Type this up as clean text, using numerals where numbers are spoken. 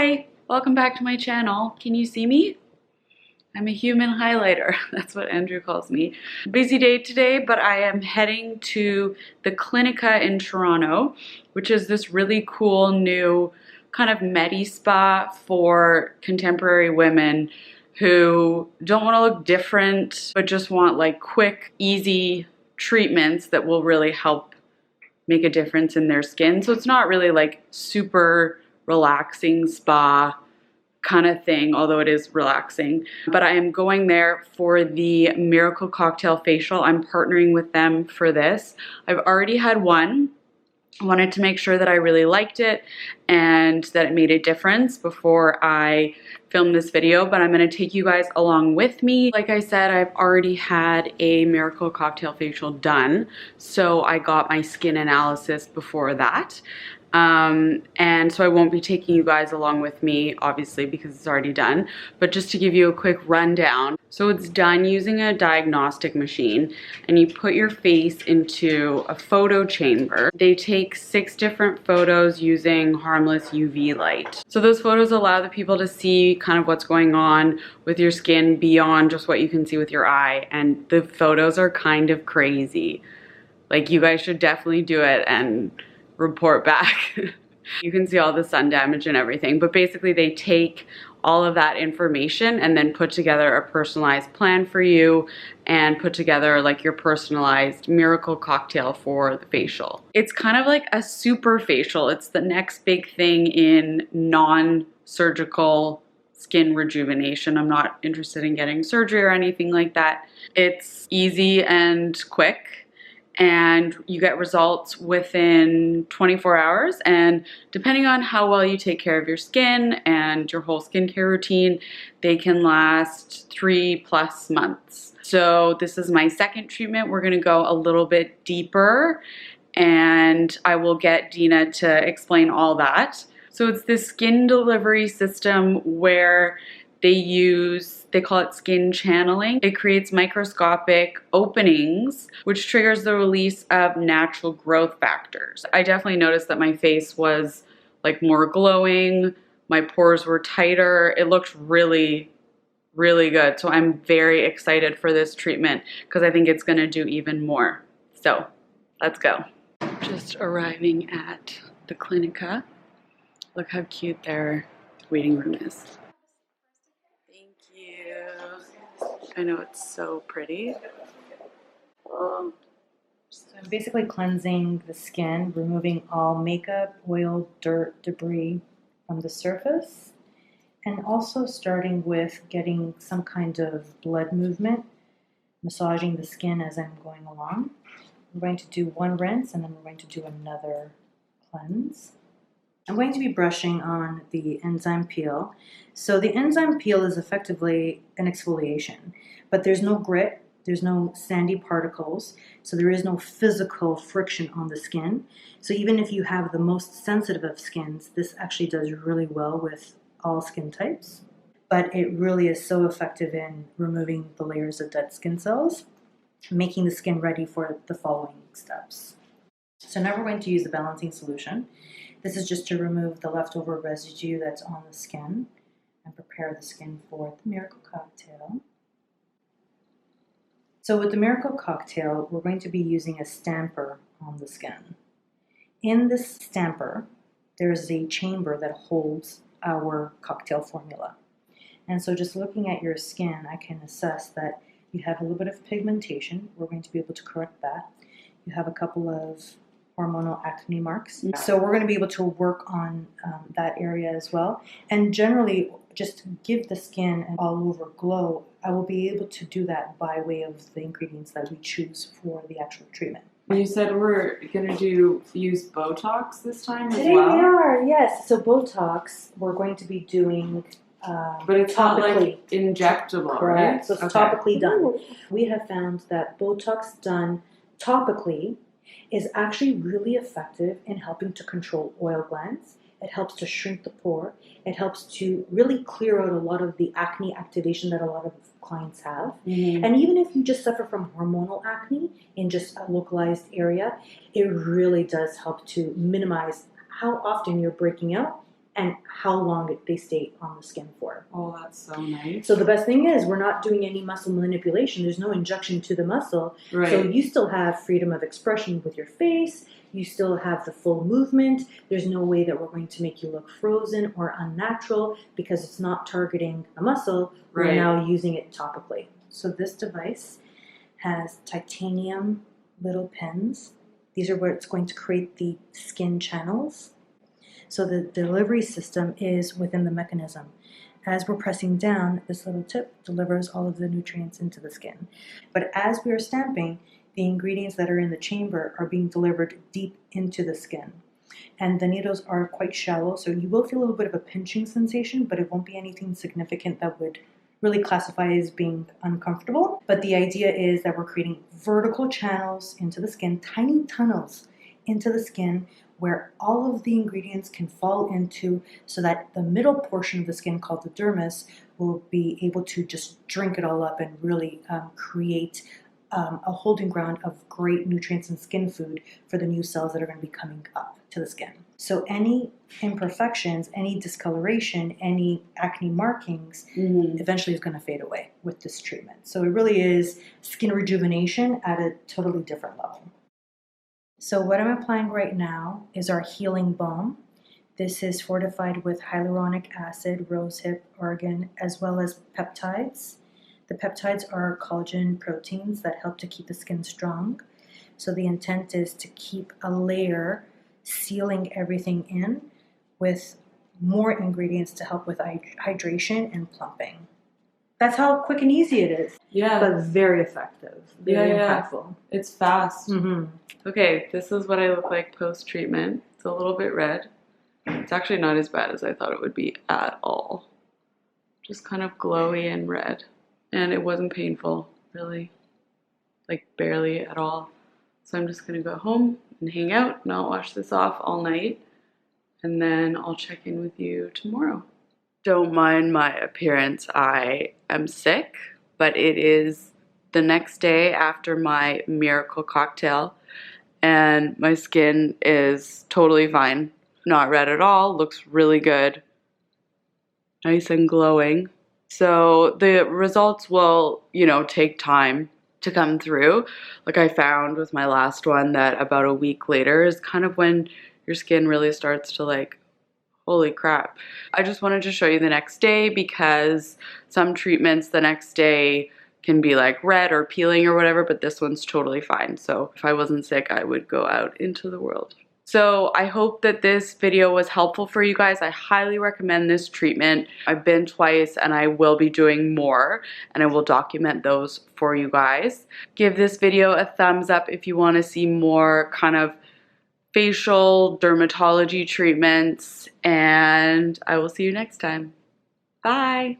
Hi, welcome back to my channel. Can you see me? I'm a human highlighter. That's what Andrew calls me. Busy day today, but I am heading to the Clinica in Toronto, which is this really cool new kind of med spa for contemporary women who don't want to look different, but just want like quick, easy treatments that will really help make a difference in their skin. So it's not really like super relaxing spa kind of thing, although it is relaxing. But I am going there for the Miracle Cocktail Facial. I'm partnering with them for this. I've already had one. I wanted to make sure that I really liked it and that it made a difference before I film this video, but I'm going to take you guys along with me. Like I said, I've already had a Miracle Cocktail Facial done, so I got my skin analysis before that. And so I won't be taking you guys along with me, obviously, because it's already done, but just to give you a quick rundown. So it's done using a diagnostic machine, and you put your face into a photo chamber. They take 6 different photos using harmless UV light. So those photos allow the people to see kind of what's going on with your skin beyond just what you can see with your eye, and the photos are kind of crazy. Like, you guys should definitely do it and report back. You can see all the sun damage and everything, but basically they take all of that information and then put together a personalized plan for you and put together like your personalized miracle cocktail for the facial. It's kind of like a super facial. It's the next big thing in non-surgical skin rejuvenation. I'm not interested in getting surgery or anything like that. It's easy and quick, and you get results within 24 hours. And depending on how well you take care of your skin and your whole skincare routine, they can last 3+ months. So this is my second treatment. We're gonna go a little bit deeper, and I will get Dina to explain all that. So it's this skin delivery system where they call it skin channeling. It creates microscopic openings, which triggers the release of natural growth factors. I definitely noticed that my face was like more glowing, my pores were tighter. It looked really, really good. So I'm very excited for this treatment because I think it's gonna do even more. So let's go. Just arriving at the Clinica. Look how cute their waiting room is. I know, it's so pretty. Oh. So I'm basically cleansing the skin, removing all makeup, oil, dirt, debris from the surface, and also starting with getting some kind of blood movement, massaging the skin as I'm going along. I'm going to do one rinse and then we're going to do another cleanse. I'm going to be brushing on the Enzyme Peel. So the Enzyme Peel is effectively an exfoliation, but there's no grit, there's no sandy particles, so there is no physical friction on the skin. So even if you have the most sensitive of skins, this actually does really well with all skin types. But it really is so effective in removing the layers of dead skin cells, making the skin ready for the following steps. So now we're going to use the balancing solution. This is just to remove the leftover residue that's on the skin and prepare the skin for the Miracle Cocktail. So with the Miracle Cocktail, we're going to be using a stamper on the skin. In this stamper, there's a chamber that holds our cocktail formula. And so just looking at your skin, I can assess that you have a little bit of pigmentation. We're going to be able to correct that. You have a couple of hormonal acne marks. So we're going to be able to work on that area as well. And generally, just give the skin an all-over glow. I will be able to do that by way of the ingredients that we choose for the actual treatment. You said we're going to use Botox this time as Today well? we are, yes. So Botox, we're going to be doing but it's not like injectable, correct. Right? So it's topically done. We have found that Botox done topically is actually really effective in helping to control oil glands. It helps to shrink the pore. It helps to really clear out a lot of the acne activation that a lot of clients have. Mm-hmm. And even if you just suffer from hormonal acne in just a localized area, it really does help to minimize how often you're breaking out and how long they stay on the skin for. Oh, that's so nice. So the best thing is we're not doing any muscle manipulation. There's no injection to the muscle. Right. So you still have freedom of expression with your face. You still have the full movement. There's no way that we're going to make you look frozen or unnatural because it's not targeting a muscle. Right. We're now using it topically. So this device has titanium little pins. These are where it's going to create the skin channels. So the delivery system is within the mechanism. As we're pressing down, this little tip delivers all of the nutrients into the skin. But as we are stamping, the ingredients that are in the chamber are being delivered deep into the skin. And the needles are quite shallow, so you will feel a little bit of a pinching sensation, but it won't be anything significant that would really classify as being uncomfortable. But the idea is that we're creating vertical channels into the skin, tiny tunnels into the skin, where all of the ingredients can fall into, so that the middle portion of the skin, called the dermis, will be able to just drink it all up and really create a holding ground of great nutrients and skin food for the new cells that are going to be coming up to the skin. So any imperfections, any discoloration, any acne markings, eventually is going to fade away with this treatment. So it really is skin rejuvenation at a totally different level. So what I'm applying right now is our healing balm. This is fortified with hyaluronic acid, rosehip, argan, as well as peptides. The peptides are collagen proteins that help to keep the skin strong. So the intent is to keep a layer sealing everything in with more ingredients to help with hydration and plumping. That's how quick and easy it is. Yeah. But very effective. Very impactful. It's fast. Mm-hmm. Okay, this is what I look like post-treatment. It's a little bit red. It's actually not as bad as I thought it would be at all. Just kind of glowy and red. And it wasn't painful, really. Like, barely at all. So I'm just going to go home and hang out, not wash this off all night. And then I'll check in with you tomorrow. Don't mind my appearance. I am sick, but it is the next day after my miracle cocktail, and my skin is totally fine. Not red at all, looks really good. Nice and glowing. So the results will, take time to come through. Like I found with my last one that about a week later is kind of when your skin really starts to holy crap. I just wanted to show you the next day because some treatments the next day can be red or peeling or whatever, but this one's totally fine. So if I wasn't sick, I would go out into the world. So I hope that this video was helpful for you guys. I highly recommend this treatment. I've been twice and I will be doing more, and I will document those for you guys. Give this video a thumbs up if you want to see more kind of facial dermatology treatments, and I will see you next time. Bye.